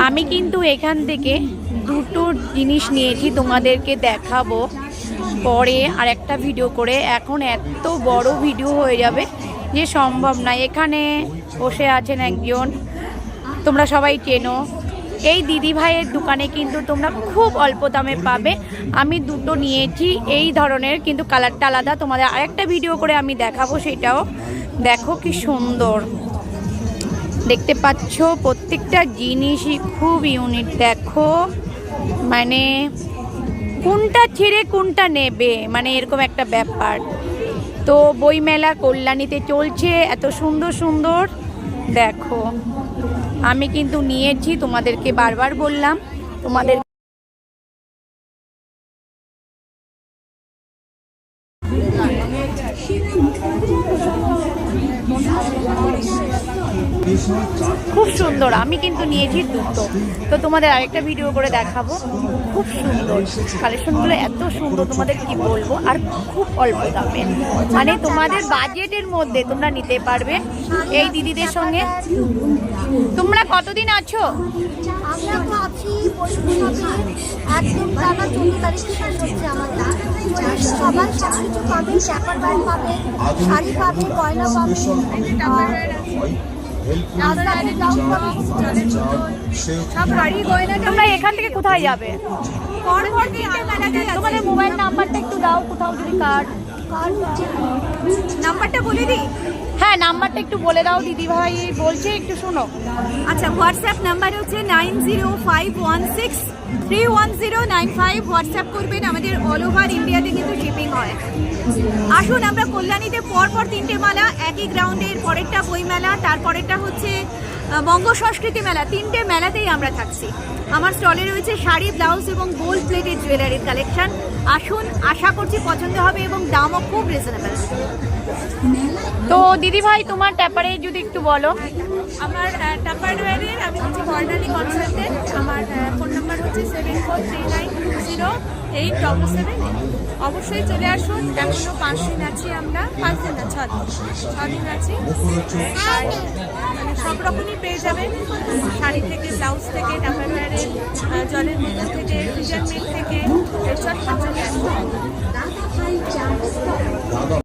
আমি কিন্তু এখান থেকে দুটো জিনিস নিয়েছি, তোমাদেরকে দেখাবো পরে আর একটা ভিডিও করে। এখন এত বড় ভিডিও হয়ে যাবে যে সম্ভব না। এখানে বসে আছেন একজন, তোমরা সবাই চেনো। এই দিদি ভাইয়ের দোকানে কিন্তু তোমরা খুব অল্প দামে পাবে। আমি দুটো নিয়েছি এই ধরনের, কিন্তু কালারটা আলাদা। তোমাদের আরেকটা ভিডিও করে আমি দেখাবো, সেটাও দেখো কি সুন্দর দেখতে পাচ্ছ। প্রত্যেকটা জিনিসই খুব ইউনিক। দেখো মানে কোনটা ছেড়ে কোনটা নেবে, মানে এরকম একটা ব্যাপার। তো বইমেলা কল্যাণীতে চলছে, এত সুন্দর সুন্দর। দেখো আমি কিন্তু নিয়েছি, তোমাদেরকে বারবার বললাম তোমাদের খুব সুন্দর। আমি কিন্তু নিয়েছি দুটো, তো তোমাদের আরেকটা ভিডিও করে দেখাবো। খুব সুন্দর কালেকশনগুলো, এত সুন্দর তোমাদের কি বলবো। আর খুব অল্প দামে, মানে তোমাদের বাজেটের মধ্যে তোমরা নিতে পারবে এই দিদিদের সঙ্গে। তোমরা কতদিন আছো? তোমরা এখান থেকে কোথায় যাবে? তোমাদের মোবাইল নাম্বারটা একটু দাও, কোথাও যদি কার্ড নাম্বারটা বলে দিই। হ্যাঁ নাম্বারটা একটু বলে দাও, দিদি ভাই বলছে একটু শোনো। আচ্ছা, হোয়াটসঅ্যাপ নাম্বার হচ্ছে 9051631095। হোয়াটসঅ্যাপ করবেন। আমাদের অল ওভার ইন্ডিয়াতে কিন্তু শিপিং হয়। আসুন, আমরা কল্যাণীতে পরপর তিনটে মেলা, একই গ্রাউন্ডের পরেরটা বইমেলা, তারপরেরটা হচ্ছে বঙ্গ সংস্কৃতি মেলা। তিনটে মেলাতেই আমরা থাকছি। আমার স্টলে রয়েছে শাড়ি, ব্লাউজ এবং গোল্ড প্লেটেড জুয়েলারির কালেকশন। আসুন, আশা করছি পছন্দ হবে এবং দামও খুব রিজনেবল। তো দিদি ভাই তোমার ব্যাপারে যদি একটু বলো। আমার টাপারওয়্যারের, আমি হচ্ছে বর্ণালী কনসালটেন্ট। আমার ফোন নাম্বার হচ্ছে 74390877। অবশ্যই চলে আসুন। এখনো 5 দিন আছি আমরা, 5 দিন না 6 দিন আছি। মানে সব রকমই পেয়ে যাবেন, শাড়ি থেকে, ব্লাউজ থেকে, টাপারওয়্যারের, জলের বোতল থেকে, ফ্রিজার মিল থেকে, এসব চলে আসুন।